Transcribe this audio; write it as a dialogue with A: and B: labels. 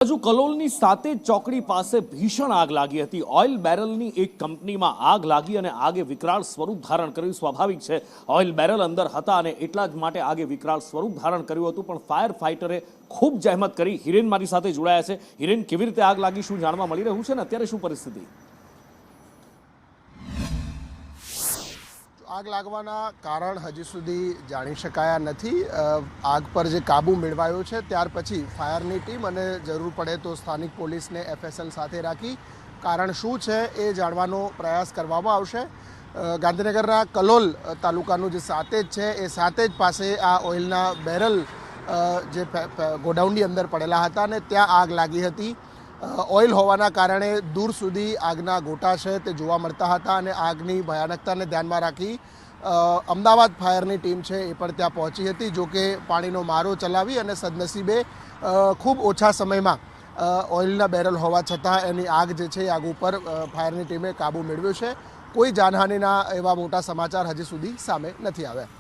A: હજુ કલોલની સાતેજ ચોકડી પાસે ભીષણ આગ લાગી હતી। ઓઇલ બેરલની એક કંપનીમાં આગ લાગી અને આગે વિકરાળ સ્વરૂપ ધારણ કર્યું। સ્વાભાવિક છે, ઓઇલ બેરલ અંદર હતા અને એટલા જ માટે આગે વિકરાળ સ્વરૂપ ધારણ કર્યું હતું। પણ ફાયર ફાઇટરે ખૂબ જહેમત કરી। હિરેન મારી સાથે જોડાયા છે। હિરેન, કેવી રીતે આગ લાગી, શું જાણવા મળી રહ્યું છે ને અત્યારે શું પરિસ્થિતિ?
B: આગ લાગવાના કારણ હજી સુધી જાણી શકાયા નથી। આગ પર જે કાબુ મેળવાયો છે ત્યાર પછી ફાયરની ટીમ અને જરૂર પડે તો સ્થાનિક પોલીસને FSL સાથે રાખી કારણ શું છે એ જાણવાનો પ્રયાસ કરવામાં આવશે। ગાંધીનગરના કલોલ તાલુકાનું જે સાતેજ છે એ સાતેજ પાસે આ ઓઇલના બેરલ જે ગોડાઉનની અંદર પડેલા હતા અને ત્યાં આગ લાગી હતી। ઓઇલ હોવાના કારણે दूर સુધી આગના ગોટા છે તે જોવા મળતા હતા અને આગની ભયાનકતાને ધ્યાનમાં રાખી અમદાવાદ ફાયરની ટીમ છે એ પણ ત્યાં પહોંચી હતી। જો કે પાણીનો મારો ચલાવી અને સદનસીબે ખૂબ ઓછા સમયમાં ઓઇલના બેરલ હોવા છતાં એની આગ જે છે આગ ઉપર ફાયરની ટીમે કાબૂ મેળવ્યો છે। કોઈ જાનહાનિના એવા મોટા સમાચાર હજી સુધી સામે નથી આવ્યા।